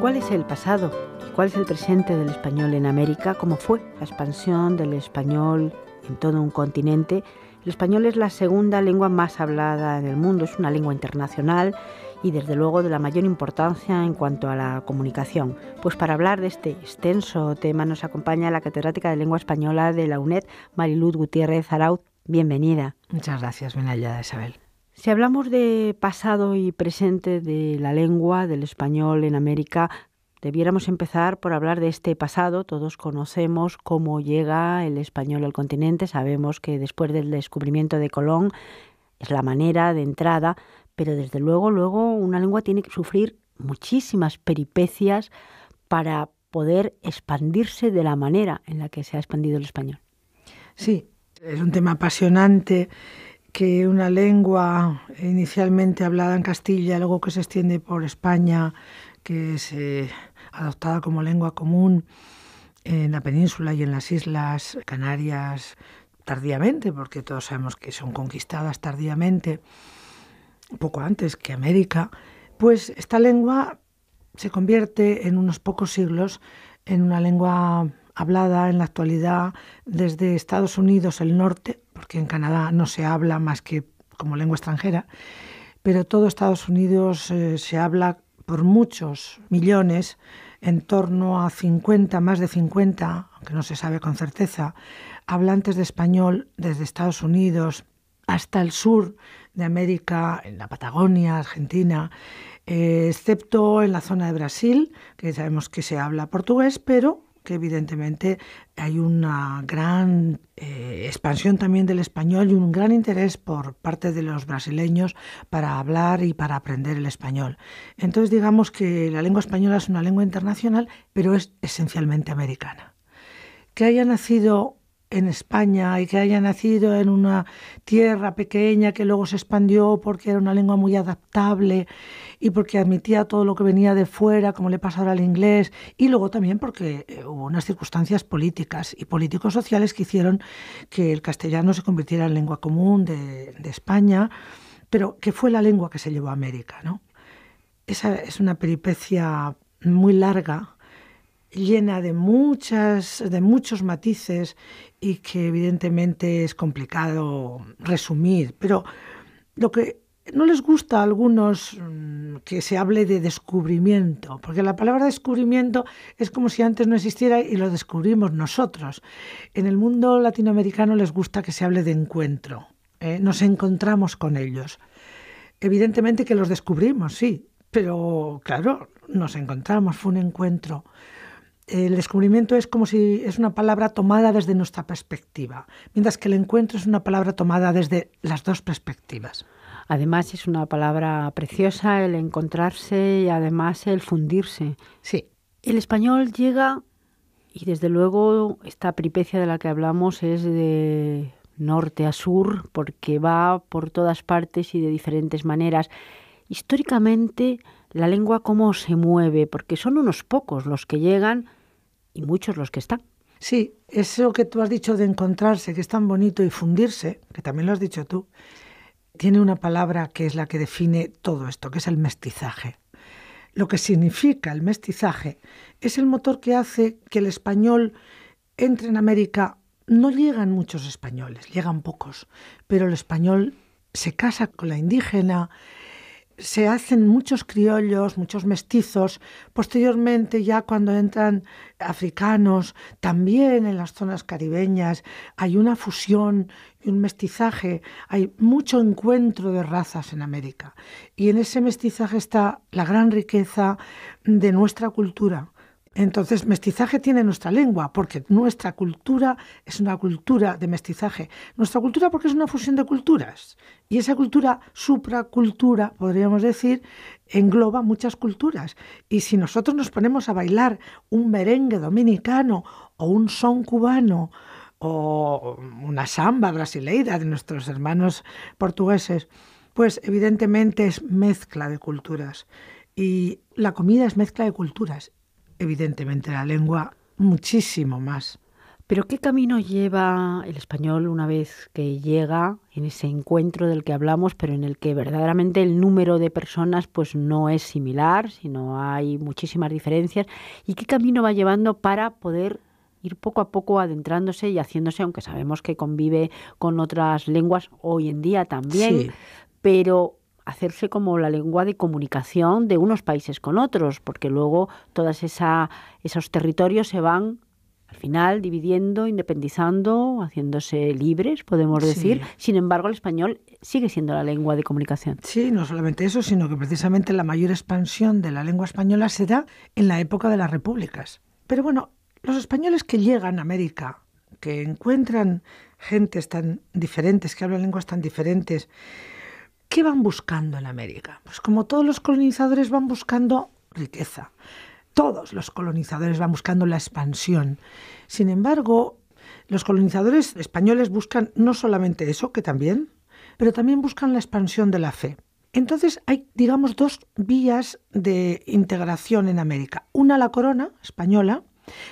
¿Cuál es el pasado y cuál es el presente del español en América? ¿Cómo fue la expansión del español en todo un continente? El español es la segunda lengua más hablada en el mundo, es una lengua internacional y desde luego de la mayor importancia en cuanto a la comunicación. Pues para hablar de este extenso tema nos acompaña la catedrática de Lengua Española de la UNED, Mariluz Gutiérrez Arauz. Bienvenida. Muchas gracias, bien hallada, Isabel. Si hablamos de pasado y presente de la lengua, del español en América, debiéramos empezar por hablar de este pasado. Todos conocemos cómo llega el español al continente. Sabemos que después del descubrimiento de Colón es la manera de entrada, pero desde luego una lengua tiene que sufrir muchísimas peripecias para poder expandirse de la manera en la que se ha expandido el español. Sí, es un tema apasionante, que una lengua inicialmente hablada en Castilla, luego que se extiende por España, que es adoptada como lengua común en la península y en las islas Canarias tardíamente, porque todos sabemos que son conquistadas tardíamente, poco antes que América, pues esta lengua se convierte en unos pocos siglos en una lengua hablada en la actualidad desde Estados Unidos, el norte, porque en Canadá no se habla más que como lengua extranjera, pero todo Estados Unidos se habla por muchos millones, en torno a 50, más de 50, aunque no se sabe con certeza, hablantes de español desde Estados Unidos hasta el sur de América, en la Patagonia, Argentina, excepto en la zona de Brasil, que sabemos que se habla portugués, pero que evidentemente hay una gran expansión también del español y un gran interés por parte de los brasileños para hablar y para aprender el español. Entonces digamos que la lengua española es una lengua internacional, pero es esencialmente americana. Que haya nacido en España y que haya nacido en una tierra pequeña que luego se expandió porque era una lengua muy adaptable y porque admitía todo lo que venía de fuera, como le pasa ahora al inglés, y luego también porque hubo unas circunstancias políticas y político-sociales que hicieron que el castellano se convirtiera en lengua común de España, pero que fue la lengua que se llevó a América, ¿no? Esa es una peripecia muy larga, llena de muchos matices y que evidentemente es complicado resumir. Pero lo que no les gusta a algunos que se hable de descubrimiento, porque la palabra descubrimiento es como si antes no existiera y lo descubrimos nosotros. En el mundo latinoamericano les gusta que se hable de encuentro, nos encontramos con ellos. Evidentemente que los descubrimos, sí, pero claro, nos encontramos, fue un encuentro. El descubrimiento es como si es una palabra tomada desde nuestra perspectiva, mientras que el encuentro es una palabra tomada desde las dos perspectivas. Además es una palabra preciosa el encontrarse y además el fundirse. Sí. El español llega y desde luego esta peripecia de la que hablamos es de norte a sur porque va por todas partes y de diferentes maneras. Históricamente la lengua cómo se mueve, porque son unos pocos los que llegan y muchos los que están. Sí, eso que tú has dicho de encontrarse, que es tan bonito, y fundirse, que también lo has dicho tú, tiene una palabra que es la que define todo esto, que es el mestizaje. Lo que significa el mestizaje es el motor que hace que el español entre en América. No llegan muchos españoles, llegan pocos, pero el español se casa con la indígena, se hacen muchos criollos, muchos mestizos. Posteriormente, ya cuando entran africanos, también en las zonas caribeñas hay una fusión y un mestizaje. Hay mucho encuentro de razas en América. Y en ese mestizaje está la gran riqueza de nuestra cultura. Entonces, mestizaje tiene nuestra lengua, porque nuestra cultura es una cultura de mestizaje. Nuestra cultura porque es una fusión de culturas. Y esa cultura, supracultura, podríamos decir, engloba muchas culturas. Y si nosotros nos ponemos a bailar un merengue dominicano o un son cubano o una samba brasileira de nuestros hermanos portugueses, pues evidentemente es mezcla de culturas. Y la comida es mezcla de culturas. Evidentemente la lengua muchísimo más. Pero ¿qué camino lleva el español una vez que llega en ese encuentro del que hablamos, pero en el que verdaderamente el número de personas pues no es similar, sino hay muchísimas diferencias? ¿Y qué camino va llevando para poder ir poco a poco adentrándose y haciéndose, aunque sabemos que convive con otras lenguas hoy en día también, Sí, pero hacerse como la lengua de comunicación de unos países con otros, porque luego esos territorios se van al final dividiendo, independizando, haciéndose libres, podemos decir. sí. Sin embargo, el español sigue siendo la lengua de comunicación. Sí, no solamente eso, sino que precisamente la mayor expansión de la lengua española se da en la época de las repúblicas. Pero bueno, los españoles que llegan a América, que encuentran gentes tan diferentes, que hablan lenguas tan diferentes, ¿qué van buscando en América? Pues como todos los colonizadores van buscando riqueza. Todos los colonizadores van buscando la expansión. Sin embargo, los colonizadores españoles buscan no solamente eso, que también, pero también buscan la expansión de la fe. Entonces hay, digamos, dos vías de integración en América. Una la corona española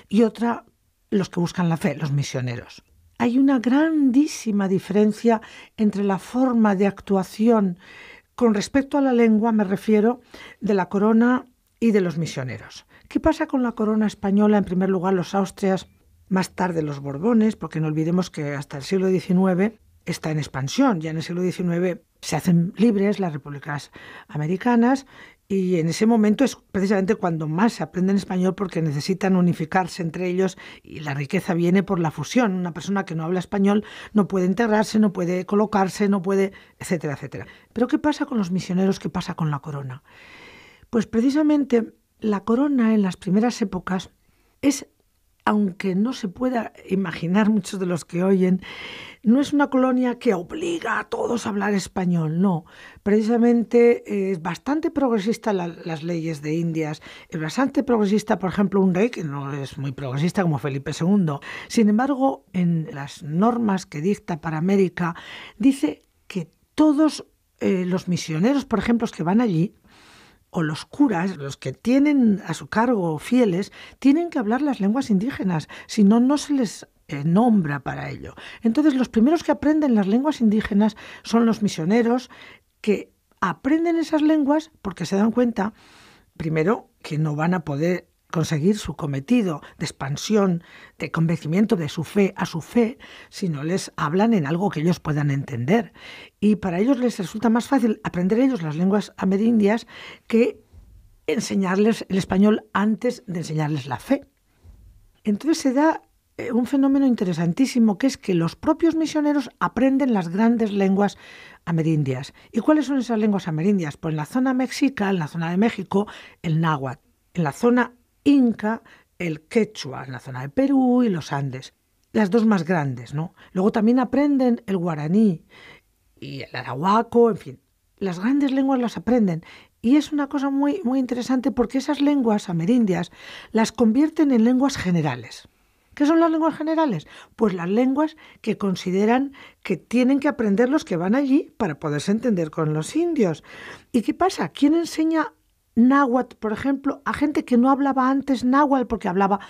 y otra los que buscan la fe, los misioneros. Hay una grandísima diferencia entre la forma de actuación con respecto a la lengua, me refiero, de la corona y de los misioneros. ¿Qué pasa con la corona española? En primer lugar, los Austrias, más tarde los Borbones, porque no olvidemos que hasta el siglo XIX está en expansión. Ya en el siglo XIX se hacen libres las repúblicas americanas y en ese momento es precisamente cuando más se aprende en español porque necesitan unificarse entre ellos y la riqueza viene por la fusión. Una persona que no habla español no puede integrarse, no puede colocarse, no puede, etcétera, etcétera. Pero ¿qué pasa con los misioneros? ¿Qué pasa con la corona? Pues precisamente la corona en las primeras épocas es, aunque no se pueda imaginar muchos de los que oyen, no es una colonia que obliga a todos a hablar español, no. Precisamente es bastante progresista las leyes de Indias, es bastante progresista, por ejemplo, un rey que no es muy progresista como Felipe II. Sin embargo, en las normas que dicta para América, dice que todos los misioneros, por ejemplo, que van allí, o los curas, los que tienen a su cargo fieles, tienen que hablar las lenguas indígenas, si no, no se les nombra para ello. Entonces, los primeros que aprenden las lenguas indígenas son los misioneros, que aprenden esas lenguas porque se dan cuenta, primero, que no van a poder conseguir su cometido de expansión, de convencimiento de su fe a su fe, si no les hablan en algo que ellos puedan entender. Y para ellos les resulta más fácil aprender ellos las lenguas amerindias que enseñarles el español antes de enseñarles la fe. Entonces se da un fenómeno interesantísimo, que es que los propios misioneros aprenden las grandes lenguas amerindias. ¿Y cuáles son esas lenguas amerindias? Pues en la zona mexica, en la zona de México, el náhuatl. En la zona inca, el quechua, en la zona de Perú y los Andes. Las dos más grandes, ¿no? Luego también aprenden el guaraní y el arahuaco, en fin. Las grandes lenguas las aprenden. Y es una cosa muy, muy interesante porque esas lenguas amerindias las convierten en lenguas generales. ¿Qué son las lenguas generales? Pues las lenguas que consideran que tienen que aprender los que van allí para poderse entender con los indios. ¿Y qué pasa? ¿Quién enseña náhuatl, por ejemplo, a gente que no hablaba antes náhuatl porque hablaba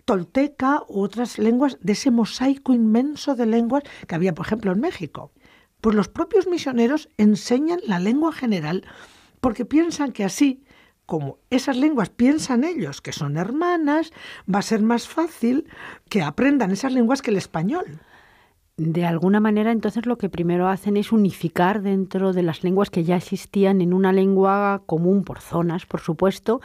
tolteca u otras lenguas de ese mosaico inmenso de lenguas que había, por ejemplo, en México? Pues los propios misioneros enseñan la lengua general porque piensan que así, como esas lenguas piensan ellos que son hermanas, va a ser más fácil que aprendan esas lenguas que el español. De alguna manera, entonces, lo que primero hacen es unificar dentro de las lenguas que ya existían en una lengua común por zonas, por supuesto,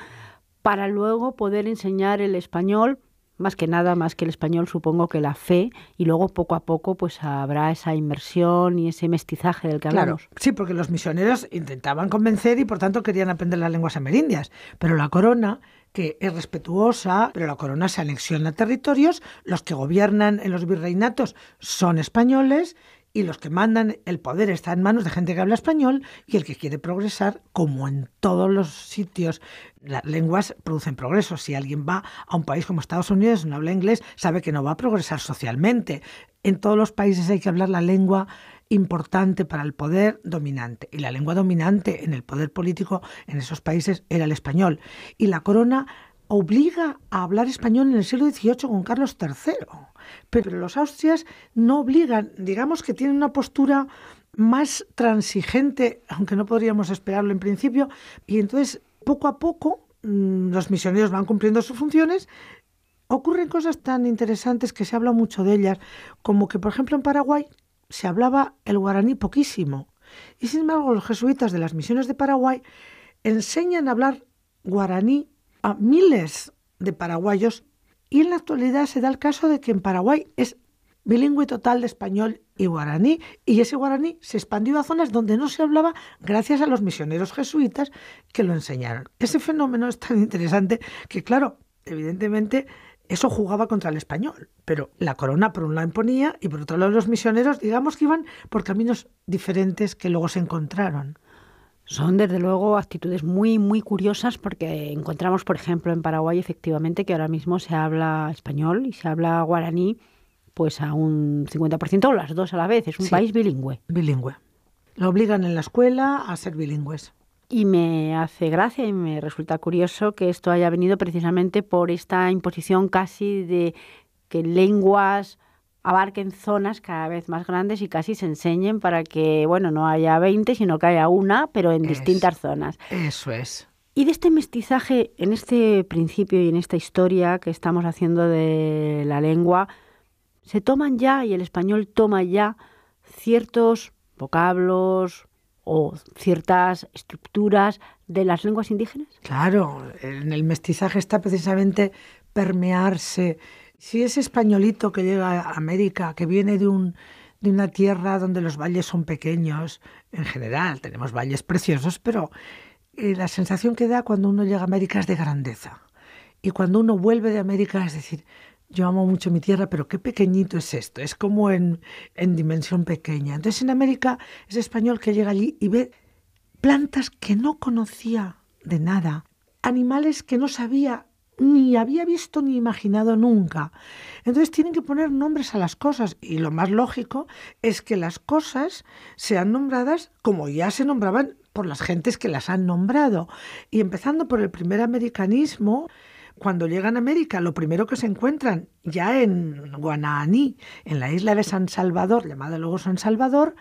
para luego poder enseñar el español, más que nada, más que el español, supongo que la fe, y luego poco a poco pues habrá esa inmersión y ese mestizaje del que hablamos. Claro, sí, porque los misioneros intentaban convencer y por tanto querían aprender las lenguas amerindias, pero la corona, que es respetuosa, pero la corona se anexiona a territorios, los que gobiernan en los virreinatos son españoles y los que mandan el poder está en manos de gente que habla español y el que quiere progresar, como en todos los sitios, las lenguas producen progreso. Si alguien va a un país como Estados Unidos y no habla inglés, sabe que no va a progresar socialmente. En todos los países hay que hablar la lengua importante para el poder dominante. Y la lengua dominante en el poder político en esos países era el español. Y la corona obliga a hablar español en el siglo XVIII con Carlos III. Pero los Austrias no obligan, digamos que tienen una postura más transigente, aunque no podríamos esperarlo en principio, y entonces poco a poco los misioneros van cumpliendo sus funciones. Ocurren cosas tan interesantes que se habla mucho de ellas, como que, por ejemplo, en Paraguay se hablaba el guaraní poquísimo. Y sin embargo, los jesuitas de las misiones de Paraguay enseñan a hablar guaraní a miles de paraguayos, y en la actualidad se da el caso de que en Paraguay es bilingüe total de español y guaraní, y ese guaraní se expandió a zonas donde no se hablaba gracias a los misioneros jesuitas que lo enseñaron. Ese fenómeno es tan interesante que, claro, evidentemente eso jugaba contra el español, pero la corona por un lado imponía y por otro lado los misioneros, digamos que iban por caminos diferentes que luego se encontraron. Son, desde luego, actitudes muy, muy curiosas porque encontramos, por ejemplo, en Paraguay, efectivamente, que ahora mismo se habla español y se habla guaraní pues a un 50% o las dos a la vez. Es un país bilingüe. Bilingüe. Lo obligan en la escuela a ser bilingües. Y me hace gracia y me resulta curioso que esto haya venido precisamente por esta imposición casi de que lenguas abarquen zonas cada vez más grandes y casi se enseñen para que, bueno, no haya 20, sino que haya una, pero en distintas zonas. Eso es. Y de este mestizaje, en este principio y en esta historia que estamos haciendo de la lengua, se toman ya, y el español toma ya, ciertos vocablos o ciertas estructuras de las lenguas indígenas. Claro, en el mestizaje está precisamente permearse. Si ese españolito que llega a América, que viene de una tierra donde los valles son pequeños, en general tenemos valles preciosos, pero la sensación que da cuando uno llega a América es de grandeza. Y cuando uno vuelve de América es decir, yo amo mucho mi tierra, pero qué pequeñito es esto, es como en dimensión pequeña. Entonces en América ese español que llega allí y ve plantas que no conocía de nada, animales que no sabía ni había visto ni imaginado nunca. Entonces tienen que poner nombres a las cosas y lo más lógico es que las cosas sean nombradas como ya se nombraban por las gentes que las han nombrado. Y empezando por el primer americanismo, cuando llegan a América, lo primero que se encuentran ya en Guananí, en la isla de San Salvador, llamada luego San Salvador,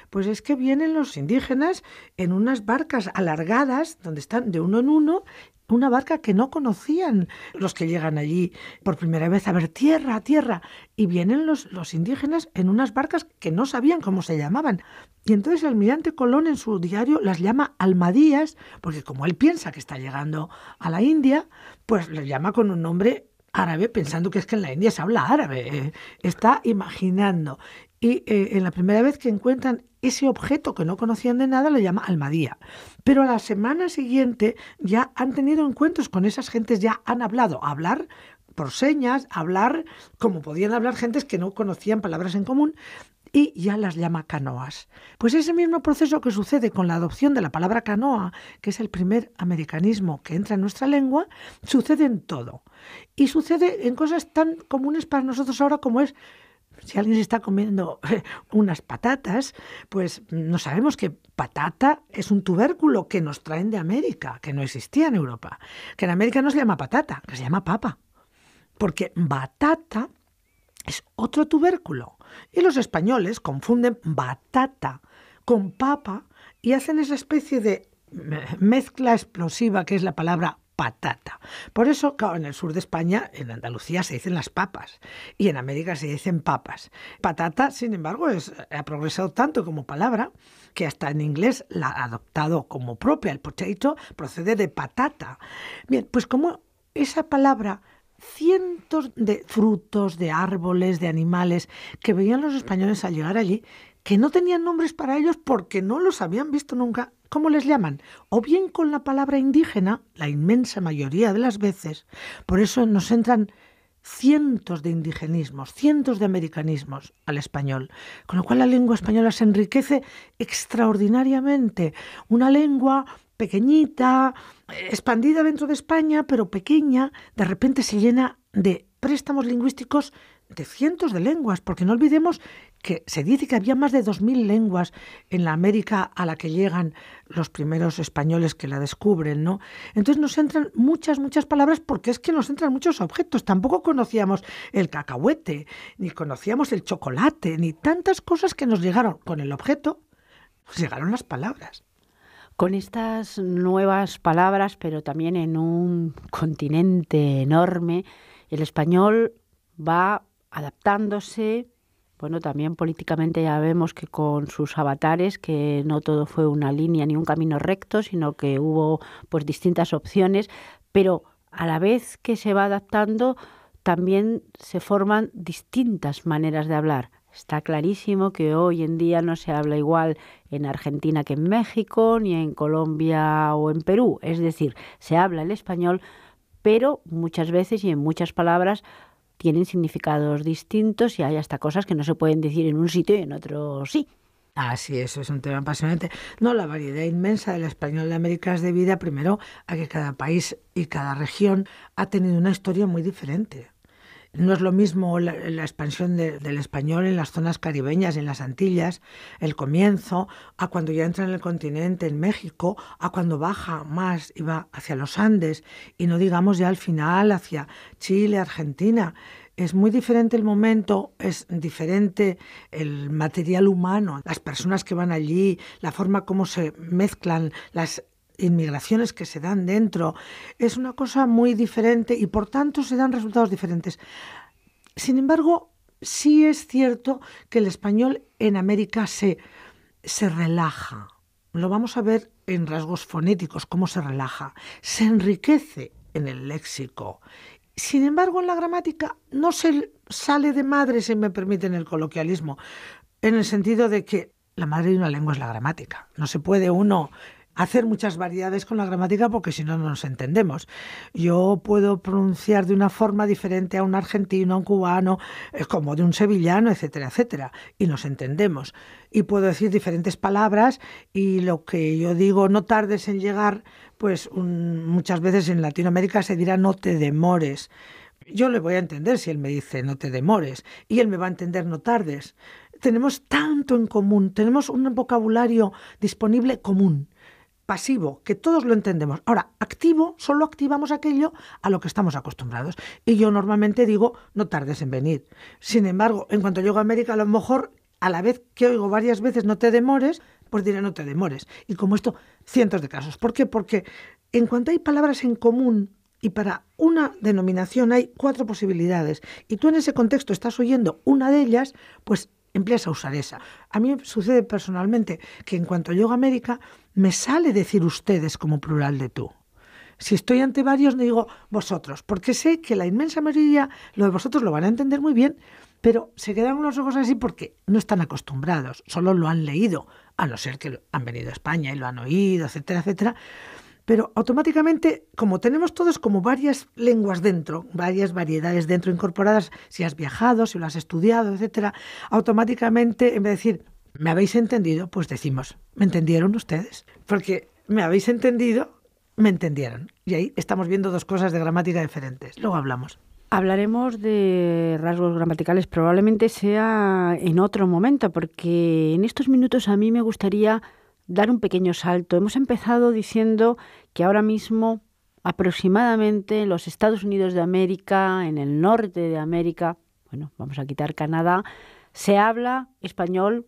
pues es que vienen los indígenas en unas barcas alargadas, donde están de uno en uno, una barca que no conocían los que llegan allí por primera vez a ver tierra, tierra, y vienen los indígenas en unas barcas que no sabían cómo se llamaban. Y entonces el almirante Colón en su diario las llama almadías, porque como él piensa que está llegando a la India, pues les llama con un nombre árabe, pensando que es que en la India se habla árabe, está imaginando. Y en la primera vez que encuentran ese objeto que no conocían de nada, lo llama almadía. Pero a la semana siguiente ya han tenido encuentros con esas gentes, ya han hablado, hablar por señas, hablar como podían hablar gentes que no conocían palabras en común, y ya las llama canoas. Pues ese mismo proceso que sucede con la adopción de la palabra canoa, que es el primer americanismo que entra en nuestra lengua, sucede en todo. Y sucede en cosas tan comunes para nosotros ahora como es, si alguien se está comiendo unas patatas, pues no sabemos que patata es un tubérculo que nos traen de América, que no existía en Europa. Que en América no se llama patata, que se llama papa. Porque batata es otro tubérculo. Y los españoles confunden batata con papa y hacen esa especie de mezcla explosiva que es la palabra patata. Por eso, claro, en el sur de España, en Andalucía, se dicen las papas y en América se dicen papas. Patata, sin embargo, ha progresado tanto como palabra que hasta en inglés la ha adoptado como propia. El potato procede de patata. Bien, pues como esa palabra, cientos de frutos, de árboles, de animales que veían los españoles al llegar allí, que no tenían nombres para ellos porque no los habían visto nunca. ¿Cómo les llaman? O bien con la palabra indígena, la inmensa mayoría de las veces. Por eso nos entran cientos de indigenismos, cientos de americanismos al español, con lo cual la lengua española se enriquece extraordinariamente. Una lengua pequeñita, expandida dentro de España, pero pequeña, de repente se llena de préstamos lingüísticos de cientos de lenguas, porque no olvidemos que se dice que había más de 2000 lenguas en la América a la que llegan los primeros españoles que la descubren, ¿no? Entonces nos entran muchas palabras, porque es que nos entran muchos objetos. Tampoco conocíamos el cacahuete, ni conocíamos el chocolate, ni tantas cosas que nos llegaron con el objeto, pues llegaron las palabras. Con estas nuevas palabras, pero también en un continente enorme, el español va adaptándose. Bueno, también políticamente ya vemos que con sus avatares, que no todo fue una línea ni un camino recto, sino que hubo pues distintas opciones, pero a la vez que se va adaptando, también se forman distintas maneras de hablar. Está clarísimo que hoy en día no se habla igual en Argentina que en México, ni en Colombia o en Perú. Es decir, se habla el español, pero muchas veces y en muchas palabras tienen significados distintos y hay hasta cosas que no se pueden decir en un sitio y en otro sí. Ah, sí, eso es un tema apasionante. No, la variedad inmensa del español de América es debida primero a que cada país y cada región ha tenido una historia muy diferente. No es lo mismo la expansión del español en las zonas caribeñas, en las Antillas, el comienzo, a cuando ya entra en el continente, en México, a cuando baja más y va hacia los Andes, y no digamos ya al final hacia Chile, Argentina. Es muy diferente el momento, es diferente el material humano, las personas que van allí, la forma como se mezclan las inmigraciones que se dan dentro, es una cosa muy diferente y por tanto se dan resultados diferentes. Sin embargo, sí es cierto que el español en América se relaja. Lo vamos a ver en rasgos fonéticos, cómo se relaja. Se enriquece en el léxico. Sin embargo, en la gramática no se sale de madre, si me permiten el coloquialismo, en el sentido de que la madre de una lengua es la gramática. No se puede uno hacer muchas variedades con la gramática porque si no, no nos entendemos. Yo puedo pronunciar de una forma diferente a un argentino, a un cubano, como de un sevillano, etcétera, etcétera, y nos entendemos. Y puedo decir diferentes palabras y lo que yo digo, no tardes en llegar, pues muchas veces en Latinoamérica se dirá no te demores. Yo le voy a entender si él me dice no te demores y él me va a entender no tardes. Tenemos tanto en común, tenemos un vocabulario disponible común. Pasivo, que todos lo entendemos. Ahora, activo, solo activamos aquello a lo que estamos acostumbrados. Y yo normalmente digo, no tardes en venir. Sin embargo, en cuanto llego a América, a lo mejor, a la vez que oigo varias veces no te demores, pues diré no te demores. Y como esto, cientos de casos. ¿Por qué? Porque en cuanto hay palabras en común y para una denominación hay 4 posibilidades, y tú en ese contexto estás oyendo una de ellas, pues empleas a usar esa. A mí me sucede personalmente que en cuanto llego a América me sale decir ustedes como plural de tú. Si estoy ante varios no digo vosotros, porque sé que la inmensa mayoría lo de vosotros lo van a entender muy bien, pero se quedan unos ojos así porque no están acostumbrados, solo lo han leído, a no ser que han venido a España y lo han oído, etcétera, etcétera. Pero automáticamente, como tenemos todos como varias lenguas dentro, varias variedades dentro incorporadas, si has viajado, si lo has estudiado, etcétera, automáticamente, en vez de decir, ¿me habéis entendido? Pues decimos, ¿me entendieron ustedes? Porque me habéis entendido, me entendieron. Y ahí estamos viendo 2 cosas de gramática diferentes. Luego hablamos. Hablaremos de rasgos gramaticales, probablemente sea en otro momento, porque en estos minutos a mí me gustaría dar un pequeño salto. Hemos empezado diciendo que ahora mismo aproximadamente en los Estados Unidos de América, en el norte de América, bueno, vamos a quitar Canadá, se habla español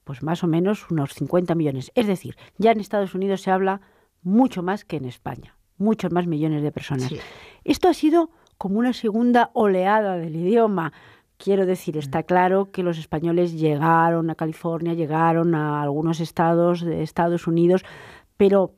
pues más o menos unos 50 millones. Es decir, ya en Estados Unidos se habla mucho más que en España, muchos más millones de personas. Sí. Esto ha sido como una segunda oleada del idioma. Quiero decir, está claro que los españoles llegaron a California, llegaron a algunos estados de Estados Unidos, pero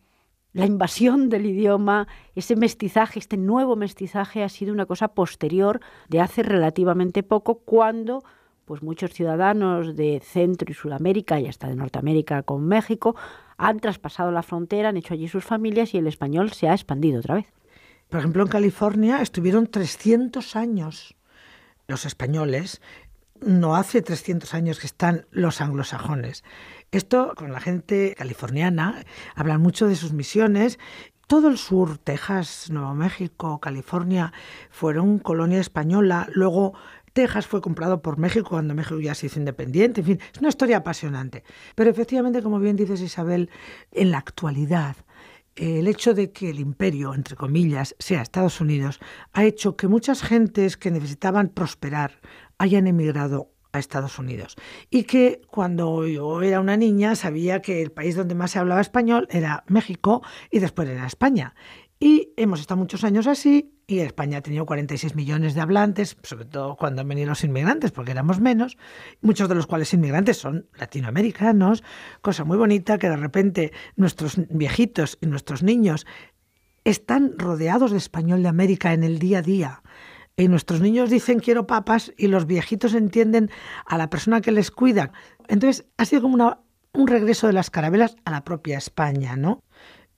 la invasión del idioma, ese mestizaje, este nuevo mestizaje ha sido una cosa posterior de hace relativamente poco, cuando pues muchos ciudadanos de Centro y Sudamérica y hasta de Norteamérica con México han traspasado la frontera, han hecho allí sus familias y el español se ha expandido otra vez. Por ejemplo, en California estuvieron 300 años los españoles, no hace 300 años que están los anglosajones. Esto con la gente californiana, hablan mucho de sus misiones todo el sur, Texas, Nuevo México, California, fueron colonia española. Luego Texas fue comprado por México cuando México ya se hizo independiente. En fin, es una historia apasionante. Pero efectivamente, como bien dices, Isabel, en la actualidad, el hecho de que el imperio, entre comillas, sea Estados Unidos, ha hecho que muchas gentes que necesitaban prosperar hayan emigrado a Estados Unidos. Y que cuando yo era una niña sabía que el país donde más se hablaba español era México y después era España. Y hemos estado muchos años así, y España ha tenido 46 millones de hablantes, sobre todo cuando han venido los inmigrantes, porque éramos menos, muchos de los cuales inmigrantes son latinoamericanos, cosa muy bonita que de repente nuestros viejitos y nuestros niños están rodeados de español de América en el día a día. Y nuestros niños dicen quiero papas y los viejitos entienden a la persona que les cuida. Entonces ha sido como un regreso de las carabelas a la propia España, ¿no?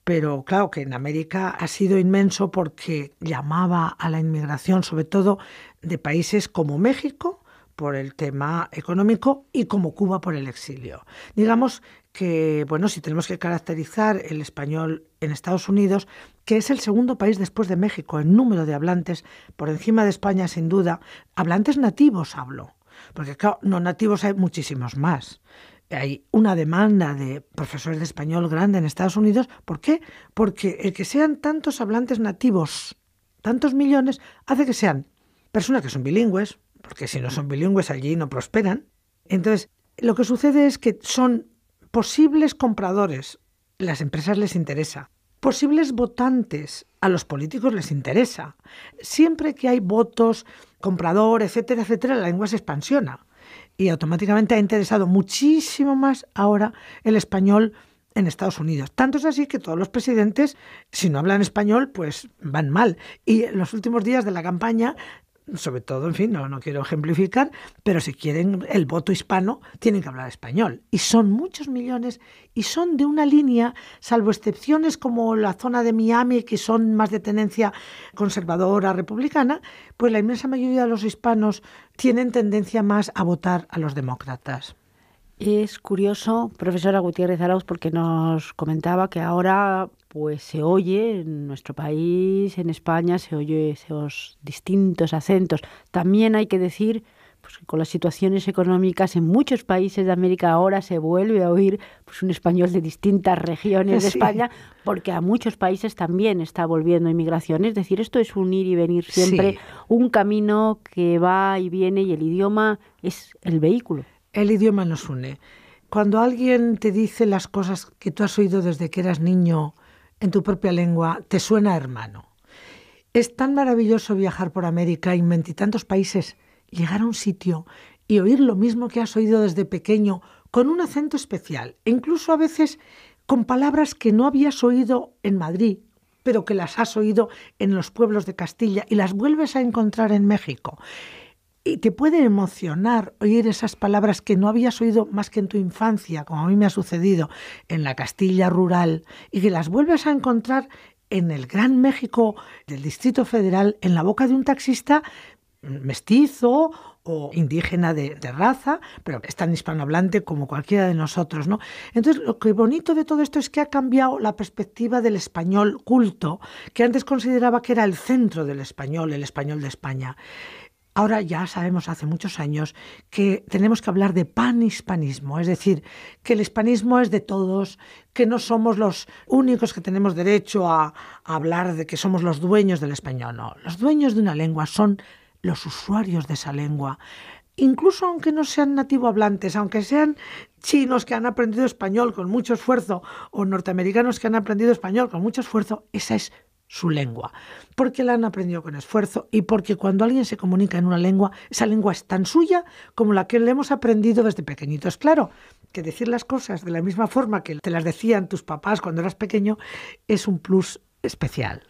Pero claro que en América ha sido inmenso porque llamaba a la inmigración, sobre todo de países como México, por el tema económico, y como Cuba por el exilio. Digamos que, bueno, si tenemos que caracterizar el español en Estados Unidos, que es el segundo país después de México en número de hablantes, por encima de España sin duda, hablantes nativos hablo, porque claro, no nativos hay muchísimos más. Hay una demanda de profesores de español grande en Estados Unidos. ¿Por qué? Porque el que sean tantos hablantes nativos, tantos millones, hace que sean personas que son bilingües, porque si no son bilingües allí no prosperan. Entonces, lo que sucede es que son posibles compradores, las empresas les interesa, posibles votantes, a los políticos les interesa. Siempre que hay votos, comprador, etcétera, etcétera, la lengua se expansiona. Y automáticamente ha interesado muchísimo más ahora el español en Estados Unidos. Tanto es así que todos los presidentes, si no hablan español, pues van mal. Y en los últimos días de la campaña, sobre todo, en fin, no quiero ejemplificar, pero si quieren el voto hispano, tienen que hablar español. Y son muchos millones y son de una línea, salvo excepciones como la zona de Miami, que son más de tendencia conservadora, republicana, pues la inmensa mayoría de los hispanos tienen tendencia más a votar a los demócratas. Es curioso, profesora Gutiérrez Arauz, porque nos comentaba que ahora pues se oye en nuestro país, en España, se oye esos distintos acentos. También hay que decir pues, que con las situaciones económicas en muchos países de América ahora se vuelve a oír pues, un español de distintas regiones de España, porque a muchos países también está volviendo inmigración. Es decir, esto es un ir y venir siempre, un camino que va y viene y el idioma es el vehículo. El idioma nos une. Cuando alguien te dice las cosas que tú has oído desde que eras niño en tu propia lengua, te suena hermano. Es tan maravilloso viajar por América y en veintitantos países, llegar a un sitio y oír lo mismo que has oído desde pequeño, con un acento especial, e incluso a veces con palabras que no habías oído en Madrid, pero que las has oído en los pueblos de Castilla y las vuelves a encontrar en México. Y te puede emocionar oír esas palabras que no habías oído más que en tu infancia, como a mí me ha sucedido en la Castilla rural, y que las vuelves a encontrar en el Gran México del Distrito Federal, en la boca de un taxista mestizo o indígena de raza, pero es tan hispanohablante como cualquiera de nosotros, ¿no? Entonces, lo que bonito de todo esto es que ha cambiado la perspectiva del español culto, que antes consideraba que era el centro del español, el español de España. Ahora ya sabemos hace muchos años que tenemos que hablar de panhispanismo, es decir, que el hispanismo es de todos, que no somos los únicos que tenemos derecho a hablar de que somos los dueños del español. No, los dueños de una lengua son los usuarios de esa lengua. Incluso aunque no sean nativohablantes, aunque sean chinos que han aprendido español con mucho esfuerzo o norteamericanos que han aprendido español con mucho esfuerzo, esa es su lengua, porque la han aprendido con esfuerzo y porque cuando alguien se comunica en una lengua, esa lengua es tan suya como la que le hemos aprendido desde pequeñitos. Claro, que decir las cosas de la misma forma que te las decían tus papás cuando eras pequeño es un plus especial.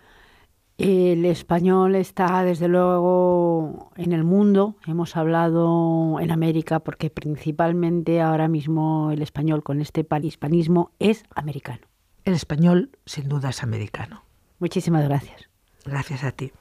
El español está desde luego en el mundo, hemos hablado en América porque principalmente ahora mismo el español con este panhispanismo es americano. El español sin duda es americano. Muchísimas gracias. Gracias a ti.